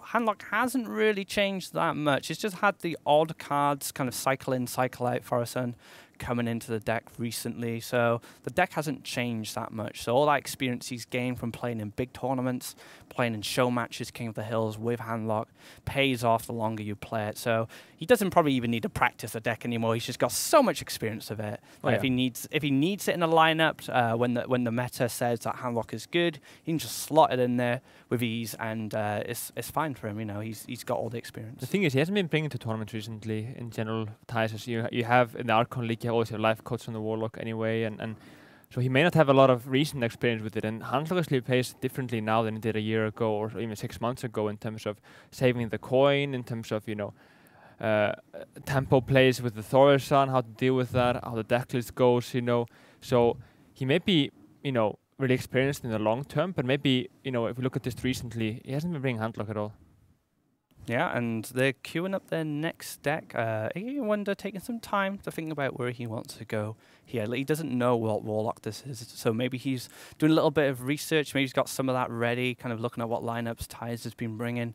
Speaker 1: Handlock hasn't really changed that much. It's just had the odd cards kind of cycle in, cycle out for us, and coming into the deck recently, so the deck hasn't changed that much. So all that experience he's gained from playing in big tournaments, playing in show matches, King of the Hills with Handlock, pays off the longer you play it. So he doesn't probably even need to practice the deck anymore. He's just got so much experience of it. If he needs it in a lineup, when the meta says that Handlock is good, he can just slot it in there with ease, and it's fine for him. You know, he's got all the experience.
Speaker 2: The thing is, he hasn't been bringing to tournaments recently. In general, Thijs, you have in the Archon League, you always have Lifecoach on the Warlock anyway, and so he may not have a lot of recent experience with it. And Handlock actually plays differently now than he did a year ago or even 6 months ago in terms of saving the coin, in terms of, you know, tempo plays with the Thorisan, how to deal with that, how the deck list goes, you know. So he may be, you know, really experienced in the long term, but maybe, you know, if we look at this recently, he hasn't been bringing Handlock at all.
Speaker 1: Yeah, and they're queuing up their next deck. AKAWonder taking some time to think about where he wants to go here. He doesn't know what Warlock this is, so maybe he's doing a little bit of research. Maybe he's got some of that ready, kind of looking at what lineups Thijs has been bringing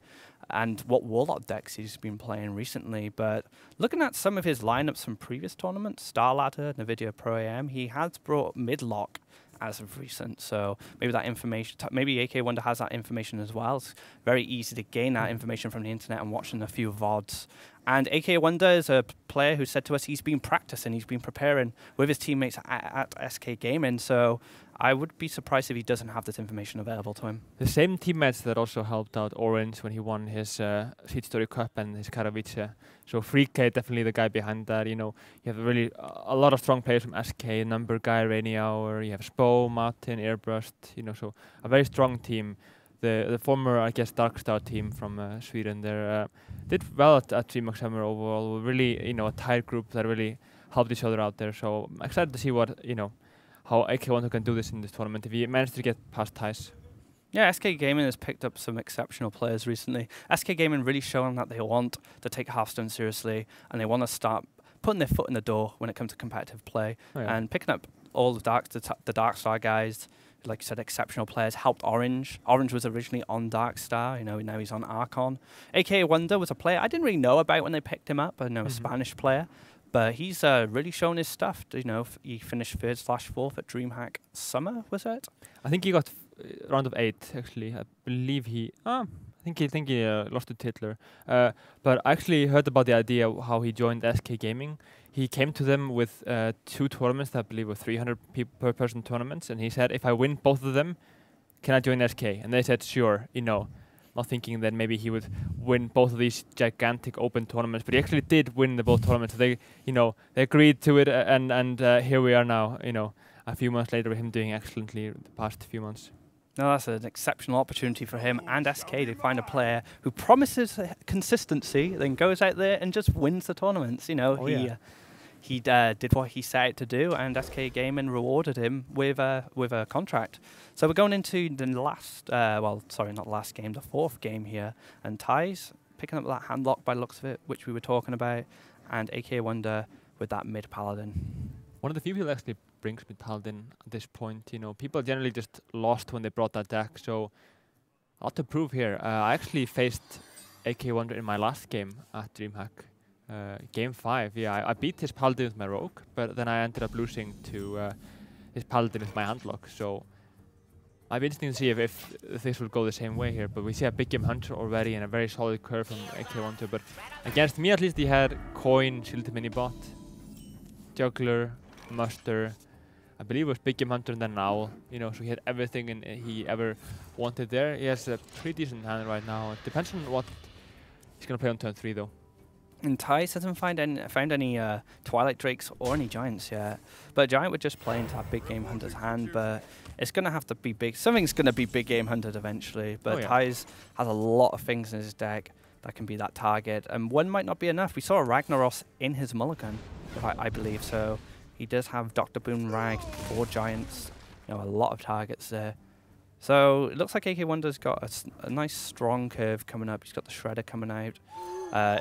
Speaker 1: and what Warlock decks he's been playing recently. But looking at some of his lineups from previous tournaments, Star Ladder, NVIDIA Pro AM, he has brought Midlock as of recent, so maybe that information, maybe AKAWonder has that information as well. It's very easy to gain that information from the internet and watching a few VODs. And AKAWonder is a player who said to us he's been practicing, he's been preparing with his teammates at SK Gaming, so I would be surprised if he doesn't have this information available to him.
Speaker 2: The same teammates that also helped out Orange when he won his Seed Story Cup and his Katowice. So Freak-K, definitely the guy behind that. You know, you have really a lot of strong players from SK, Number Guy, Rainy Hour, you have Spo, Martin, Airburst, you know, so a very strong team. The former, I guess, Darkstar team from Sweden, they did well at DreamHack Summer overall. Really, you know, a tight group that really helped each other out there. So I'm excited to see what, you know, how AKAWonder can do this in this tournament if he managed to get past Thijs.
Speaker 1: Yeah, SK Gaming has picked up some exceptional players recently. SK Gaming really showing that they want to take Hearthstone seriously and they want to start putting their foot in the door when it comes to competitive play and picking up all the Darkstar guys. Like you said, exceptional players helped Orange. Orange was originally on Darkstar, you know, now he's on Archon. AKAWonder was a player I didn't really know about when they picked him up. I know a Spanish player. But he's really shown his stuff. You know, he finished 3rd/4th at DreamHack Summer, was it?
Speaker 2: I think he got round of 8 actually. I believe he. I think he lost to Titler. But I actually heard about the idea of how he joined SK Gaming. He came to them with 2 tournaments that I believe were 300 per person tournaments, and he said, if I win both of them, can I join SK? And they said, sure. You know. Not thinking that maybe he would win both of these gigantic open tournaments, but he actually did win the both tournaments. They, you know, they agreed to it, and here we are now. You know, a few months later, with him doing excellently the past few months.
Speaker 1: No, that's an exceptional opportunity for him and SK to find a player who promises consistency, then goes out there and just wins the tournaments. You know, he did what he set out to do, and SK Gaming rewarded him with a contract. So we're going into the last, well, sorry, not last game, the 4th game here, and Thijs picking up that handlock by the looks of it, which we were talking about, and AKAWonder with that mid paladin.
Speaker 2: One of the few people actually brings mid paladin at this point. You know, people generally just lost when they brought that deck, so a lot to prove here. I actually faced AKAWonder in my last game at DreamHack. Game 5, yeah, I beat his paladin with my rogue, but then I ended up losing to his paladin with my handlock. So I'd be interesting to see if this will go the same way here. But we see a big game hunter already and a very solid curve from AKAWonder. But against me, at least, he had coin, shielded mini bot, juggler, muster. I believe it was big game hunter and then an owl. You know, so he had everything he ever wanted there. He has a pretty decent hand right now. It depends on what he's gonna play on turn 3 though.
Speaker 1: And Thijs hasn't found any Twilight Drakes or any Giants yet. But Giant would just play into that big game hunter's hand, but it's going to have to be big. Something's going to be big game hunted eventually, but Thijs has a lot of things in his deck that can be that target, and one might not be enough. We saw a Ragnaros in his mulligan, I believe, so he does have Dr. Boom Rag, 4 Giants, you know, a lot of targets there. So it looks like AKAWonder's got a nice strong curve coming up. He's got the Shredder coming out.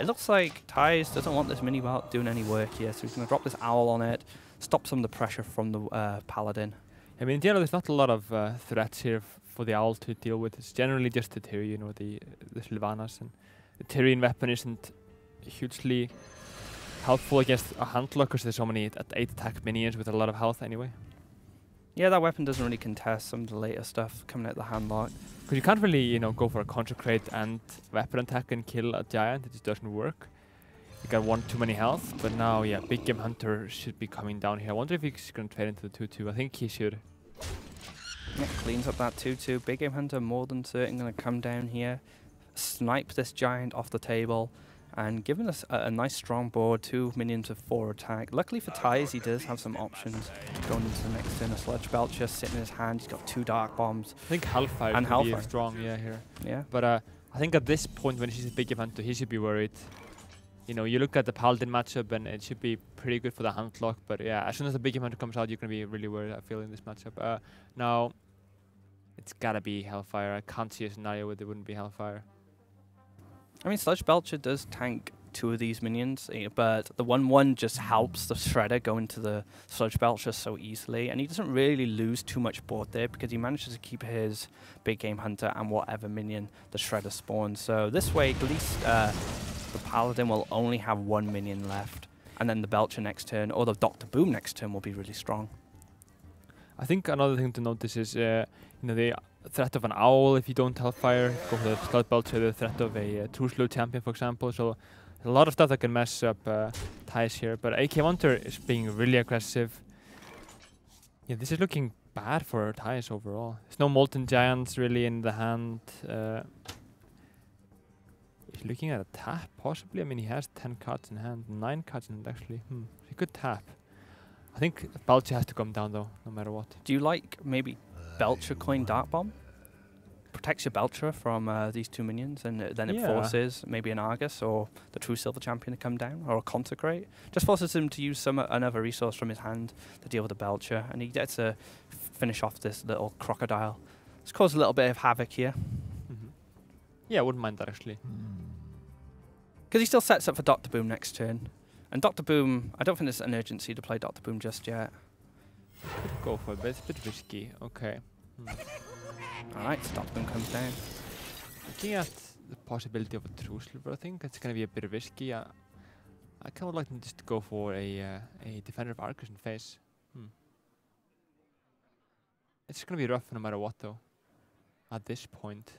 Speaker 1: It looks like Thijs doesn't want this mini bot doing any work here, so he's going to drop this owl on it, stop some of the pressure from the paladin.
Speaker 2: I mean, in general, there's not a lot of threats here for the owl to deal with. It's generally just the Tyrion, you know, the Sylvanas, and the Tyrion weapon isn't hugely helpful against a handlock because there's so many 8 attack minions with a lot of health anyway.
Speaker 1: Yeah, that weapon doesn't really contest some of the later stuff coming out the handlock.
Speaker 2: Because you can't really, you know, go for a Consecrate and weapon attack and kill a giant. It just doesn't work. You got 1 too many health, but now, yeah, Big Game Hunter should be coming down here. I wonder if he's going to trade into the 2-2. I think he should.
Speaker 1: Yeah, cleans up that 2-2. Big Game Hunter more than certain going to come down here, snipe this giant off the table, and giving us a nice strong board, 2 minions with 4 attack. Luckily for Thijs, he does have some options going into the next turn. A Sludge Belcher sitting in his hand. He's got 2 Dark Bombs.
Speaker 2: I think Hellfire and could be strong, yeah, here.
Speaker 1: Yeah.
Speaker 2: But I think at this point when he sees a Big Game Hunter, he should be worried. You know, you look at the Paladin matchup and it should be pretty good for the handlock. But yeah, as soon as the Big Game Hunter comes out, you're going to be really worried, I feel, in this matchup. Now, it's got to be Hellfire. I can't see a scenario where there wouldn't be Hellfire.
Speaker 1: I mean, Sludge Belcher does tank 2 of these minions, but the 1/1 just helps the Shredder go into the Sludge Belcher so easily, and he doesn't really lose too much board there because he manages to keep his Big Game Hunter and whatever minion the Shredder spawns. So this way, at least the Paladin will only have 1 minion left, and then the Belcher next turn, or the Dr. Boom next turn will be really strong.
Speaker 2: I think another thing to notice is, the threat of an owl if you don't Hellfire, go for the Sludge Belcher, the threat of a True Slow champion, for example. So a lot of stuff that can mess up Thijs here, but AKAWonder is being really aggressive. Yeah, this is looking bad for Thijs overall. There's no Molten Giants really in the hand. He's looking at a tap, possibly. I mean, he has 10 cards in hand, 9 cards in hand actually. He could tap. I think Belcher has to come down though, no matter what.
Speaker 1: Do you like maybe Belcher Coin Dart Bomb? Protects your Belcher from these 2 minions, and then it forces maybe an Argus or the True Silver champion to come down, or a Consecrate. Just forces him to use another resource from his hand to deal with the Belcher, and he gets to finish off this little crocodile. It's caused a little bit of havoc here.
Speaker 2: Yeah, I wouldn't mind that actually.
Speaker 1: Because he still sets up for Dr. Boom next turn. And Dr. Boom, I don't think there's an urgency to play Dr. Boom just yet.
Speaker 2: Could go for it, but it's a bit risky. Okay.
Speaker 1: Alright, so Dr. Boom comes down.
Speaker 2: Looking at the possibility of a True Silver, I think it's going to be a bit risky. I kind of would like them just to go for a Defender of Arcus in face. It's going to be rough no matter what though, at this point.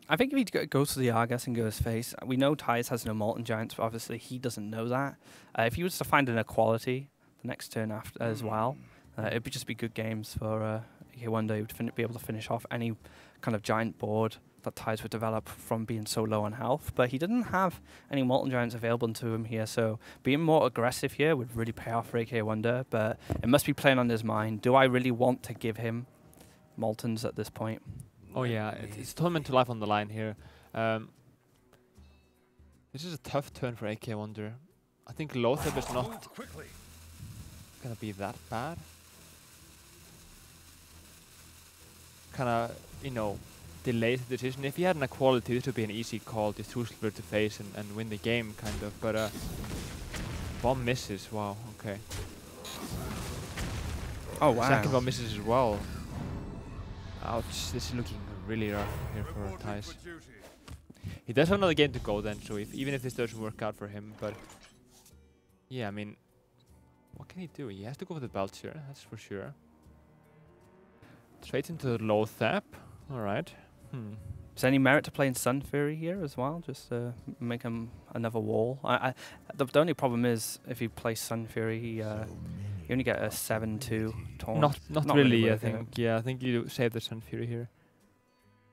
Speaker 1: I think if he goes to the Argus and goes face, we know Thijs has no Molten Giants, but obviously he doesn't know that. If he was to find an Equality the next turn after as well, it'd just be good games for AKAWonder. He would be able to finish off any kind of giant board that Thijs would develop from being so low on health. But he didn't have any Molten Giants available to him here, so being more aggressive here would really pay off for AKAWonder, but it must be playing on his mind. Do I really want to give him Moltens at this point?
Speaker 2: Oh yeah, it's tournament to life on the line here. This is a tough turn for AKAWonder. I think Lothar is not gonna be that bad. Kinda, delays the decision. If he had an Equality, this would be an easy call, just True Silver to face and win the game, kind of. But bomb misses. Wow. Okay.
Speaker 1: Oh wow.
Speaker 2: Second bomb misses as well. Ouch, this is looking really rough here for Thijs. He does have another game to go then, so even if this doesn't work out for him, but yeah, I mean, what can he do? He has to go for the Belcher, that's for sure. Straight into the low thap, alright.
Speaker 1: Is there any merit to playing Sun Fury here as well, just to make him another wall? The only problem is, if you play Sun Fury, you only get a 7-2 taunt.
Speaker 2: Not really, I think. Yeah, I think you save the Sun Fury here.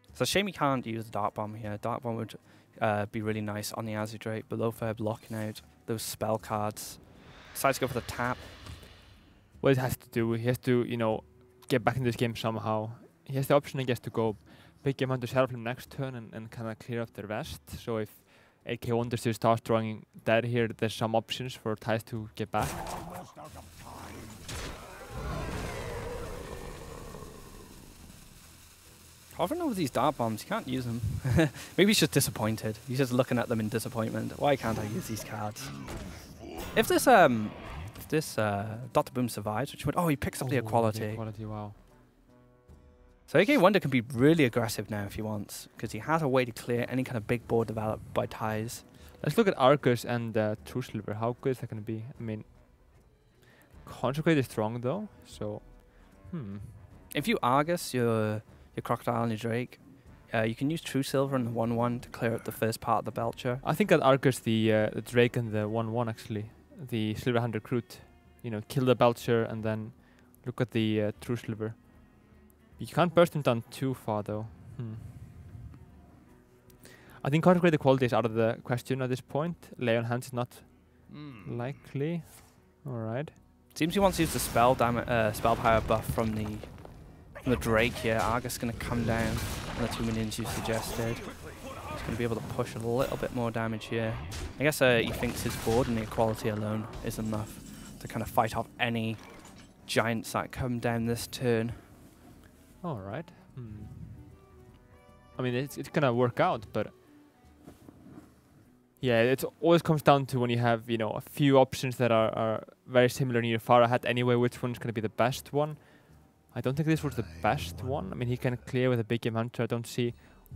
Speaker 1: It's a shame you can't use the Dart Bomb here. Dart Bomb would be really nice on the Azudrake, but Lothar blocking out those spell cards. Decides to go for the tap.
Speaker 2: What he has to do, he has to, get back in this game somehow. He has the option, I guess, to go Big Game Hunter Sheriff him next turn and kind of clear up the rest. So if AKAWonder still starts drawing dead here, there's some options for Thijs to get back.
Speaker 1: I don't know with these Dart Bombs, you can't use them. Maybe he's just disappointed. He's just looking at them in disappointment. Why can't I use these cards? If this Dr. Boom survives, which would, he picks up the Equality.
Speaker 2: The Equality, wow.
Speaker 1: So AKAWonder can be really aggressive now if he wants, because he has a way to clear any kind of big board developed by Thijs.
Speaker 2: Let's look at Arcus and True Silver. How good is that going to be? I mean, Consecrate is strong though, so
Speaker 1: If you Argus your Crocodile and your Drake, you can use True Silver and the 1/1 to clear up the first part of the Belcher.
Speaker 2: I think I'd Argus the Drake and the 1/1 actually. The Silver Hand Recruit. Kill the Belcher and then look at the True Silver. You can't burst him down too far though. I think Consecrate Equality is out of the question at this point. Lay on Hands is not likely. Alright.
Speaker 1: Seems he wants to use the spell power buff from the Drake here. Argus is going to come down on the 2 minions you suggested. He's going to be able to push a little bit more damage here. I guess he thinks his board and the Equality alone is enough to kind of fight off any giants that come down this turn.
Speaker 2: Alright. I mean, it's gonna work out, but Yeah, it always comes down to when you have, you know, a few options that are very similar and you're far ahead anyway, which one's going to be the best one. I don't think this was the best one. I mean, he can clear with a big game hunter. I don't see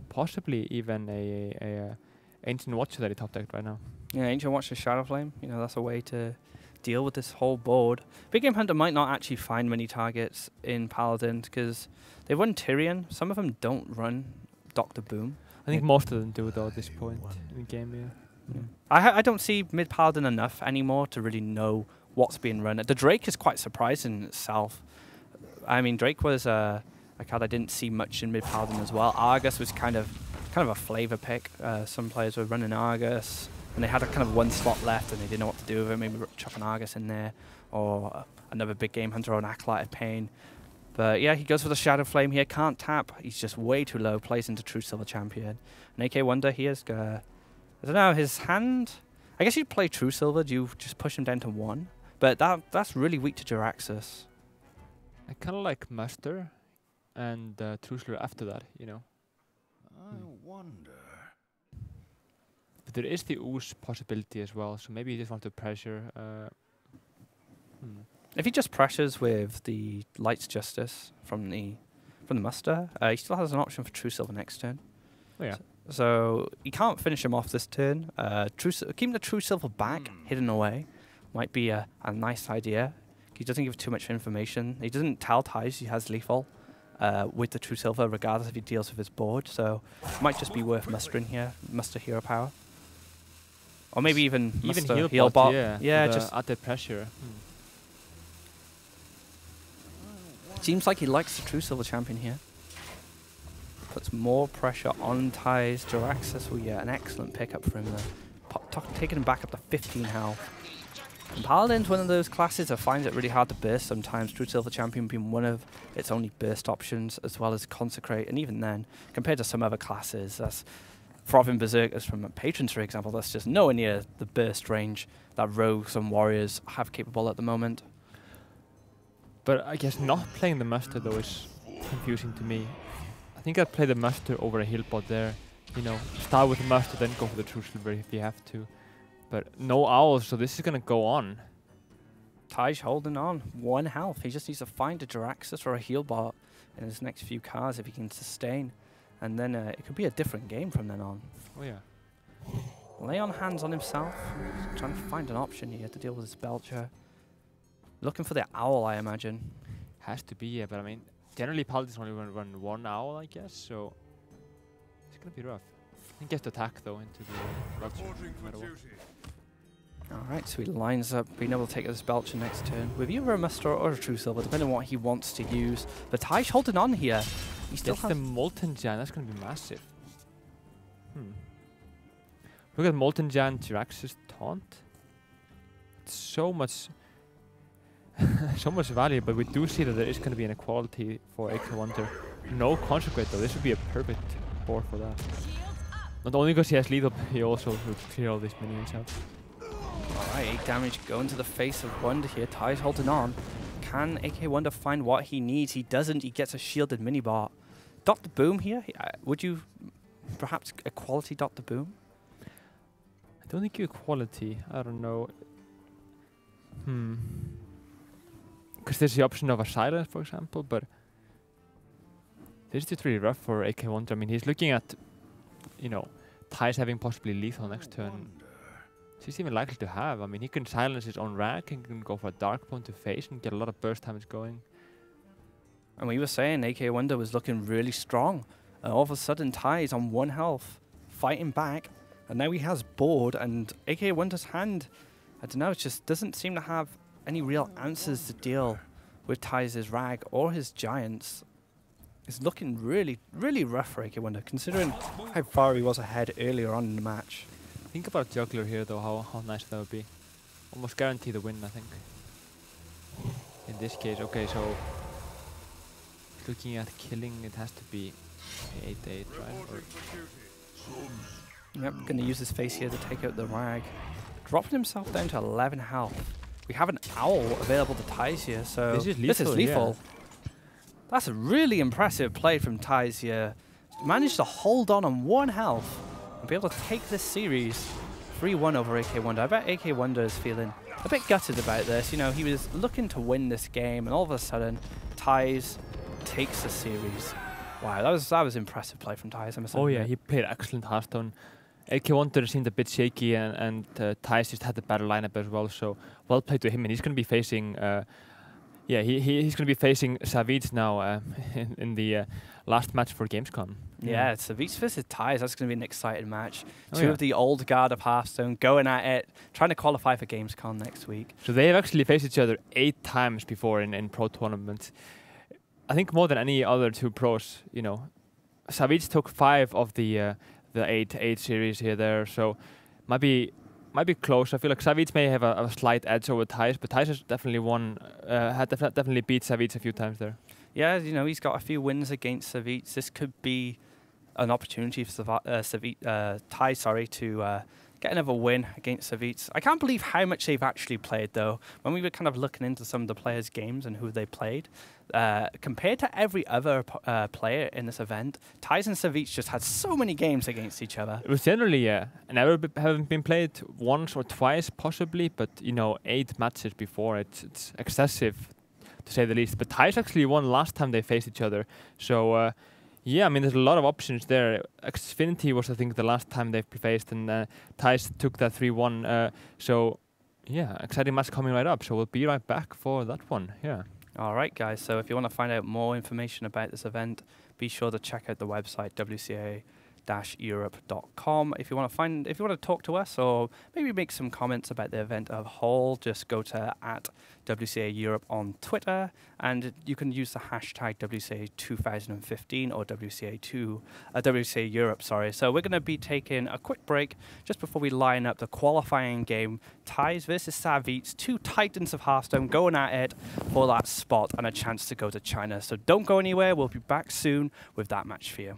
Speaker 2: possibly even a Ancient Watcher that he top decked right now.
Speaker 1: Yeah, Ancient Watcher Shadow Flame, you know, that's a way to deal with this whole board. Big Game Hunter might not actually find many targets in Paladin because they run Tyrion. Some of them don't run Dr. Boom.
Speaker 2: I think most of them do though at this point in the game, yeah.
Speaker 1: I don't see mid Paladin enough anymore to really know what's being run. The Drake is quite surprising in itself. I mean, Drake was a card I didn't see much in mid Paladin as well. Argus was kind of a flavor pick. Some players were running Argus, and they had a kind of one slot left, and they didn't know what to do with it. Maybe chuck an Argus in there, or another big game hunter or an Acolyte of Pain. But yeah, he goes for the Shadow Flame here. Can't tap. He's just way too low. Plays into True Silver Champion. And AKAWonder here is I don't know, his hand. I guess you'd play True Silver. Do you just push him down to 1? But that's really weak to Jiraxxus.
Speaker 2: I kind of like Muster and True Silver after that, you know.
Speaker 3: I wonder.
Speaker 2: But there is the Ooze possibility as well, so maybe you just want to pressure.
Speaker 1: If he just pressures with the Light's Justice from the Muster, he still has an option for True Silver next turn.
Speaker 2: Oh yeah.
Speaker 1: So you can't finish him off this turn. Keeping the True Silver back, hidden away, might be a nice idea. He doesn't give too much information. He doesn't tell Thijs he has lethal with the True Silver, regardless if he deals with his board. So it might just be worth mustering here, muster hero power, or maybe even heal bot.
Speaker 2: Yeah,
Speaker 1: just
Speaker 2: added pressure.
Speaker 1: Seems like he likes the True Silver Champion here. Puts more pressure on Thijs. Jiraxxus will get an excellent pickup for him there. Taking him back up to 15 health. And Paladin's one of those classes that finds it really hard to burst sometimes. True Silver Champion being one of its only burst options, as well as Consecrate. And even then, compared to some other classes, that's Frothing Berserkers from Patrons, for example, that's just nowhere near the burst range that Rogues and Warriors have capable at the moment.
Speaker 2: But I guess not playing the Muster though is confusing to me. I think I'd play the Muster over a heal bot there. You know, start with the Muster, then go for the True Silver if you have to. But no owls, so this is gonna go on.
Speaker 1: Thijs holding on, 1 health. He just needs to find a Jiraxxus or a heal bot in his next few cards if he can sustain. And then it could be a different game from then on.
Speaker 2: Oh yeah.
Speaker 1: Lay on hands on himself. He's trying to find an option here to deal with his Belcher. Looking for the owl, I imagine.
Speaker 2: Has to be, yeah, but I mean, generally Paladins only run 1 owl, I guess, so it's gonna be rough. He gets to attack though into the Rupture.
Speaker 1: Alright, so he lines up, being able to take this Belcher next turn with either a Muster or a True Silver, depending on what he wants to use. But Thijs holding on here. He still has
Speaker 2: the Molten Giant, that's gonna be massive. Look at Molten Giant Jiraxxus taunt. It's so much so much value, but we do see that there is going to be an equality for AKAWonder. No Consecrate though, this would be a perfect board for that. Not only because he has lethal, he also would clear all these minions out.
Speaker 1: Alright, 8 damage going to the face of Wonder here. Thijs holding on. Can AKAWonder find what he needs? He doesn't, he gets a shielded mini-bot. Dr. Boom here, would you perhaps equality Dr. Boom?
Speaker 2: I don't think you equality, I don't know. Because there's the option of a silence, for example, but this is just really rough for AKAWonder. I mean, he's looking at, you know, Thijs having possibly lethal next turn. He's even likely to have. I mean, he can silence his own rank and can go for a dark point to face and get a lot of burst damage going.
Speaker 1: And we were saying AKAWonder was looking really strong. All of a sudden, Thijs on 1 health, fighting back, and now he has board, and AKAWonder's hand, I don't know, it just doesn't seem to have any real answers to deal with Thijs' Rag or his Giants. It's looking really, really rough for AKAWonder, considering how far he was ahead earlier on in the match.
Speaker 2: Think about Juggler here, though, how nice that would be. Almost guarantee the win, I think. In this case, okay, so looking at killing, it has to be 8-8, right?
Speaker 1: Yep, gonna use his face here to take out the Rag. Dropping himself down to 11 health. We have an Owl available to Thijs here, so this is lethal. Yeah. That's a really impressive play from Thijs here. Managed to hold on 1 health and be able to take this series 3-1 over AKAWonder. I bet AKAWonder is feeling a bit gutted about this. You know, he was looking to win this game, and all of a sudden, Thijs takes the series. Wow, that was impressive play from Thijs.
Speaker 2: Oh yeah, he played excellent Hearthstone. AKAWonder seemed a bit shaky, and Thijs just had the better lineup as well. So well played to him, and he's going to be facing. He's going to be facing Savits now in the last match for Gamescom.
Speaker 1: Yeah, Savits versus Thijs. That's going to be an exciting match. Two of the old guard of Hearthstone going at it, trying to qualify for Gamescom next week.
Speaker 2: So they have actually faced each other 8 times before in pro tournaments. I think more than any other 2 pros. You know, Savits took 5 of the 8 series there. So might be close. I feel like Savits may have a slight edge over Thijs, but Thijs has definitely definitely beat Savits a few times there.
Speaker 1: Yeah, you know, he's got a few wins against Savits. This could be an opportunity for Thijs, to get another win against Savits. I can't believe how much they've actually played, though. When we were kind of looking into some of the players' games and who they played, compared to every other player in this event, Thijs and Savits just had so many games against each other.
Speaker 2: It was generally, haven't been played once or twice, possibly, but, you know, 8 matches before, it's excessive, to say the least. But Thijs actually won last time they faced each other, so... yeah, I mean, there's a lot of options there. Xfinity was, I think, the last time they've faced, and Thijs took that 3-1. So, yeah, exciting match coming right up. So we'll be right back for that one. Yeah.
Speaker 1: All right, guys. So if you want to find out more information about this event, be sure to check out the website WCA-Europe.com. If you want to talk to us or maybe make some comments about the event as a whole, just go to @WCA Europe on Twitter, and you can use the hashtag WCA 2015 or WCA Europe. Sorry. So we're going to be taking a quick break just before we line up the qualifying game. Thijs versus Savits, 2 titans of Hearthstone going at it for that spot and a chance to go to China. So don't go anywhere. We'll be back soon with that match for you.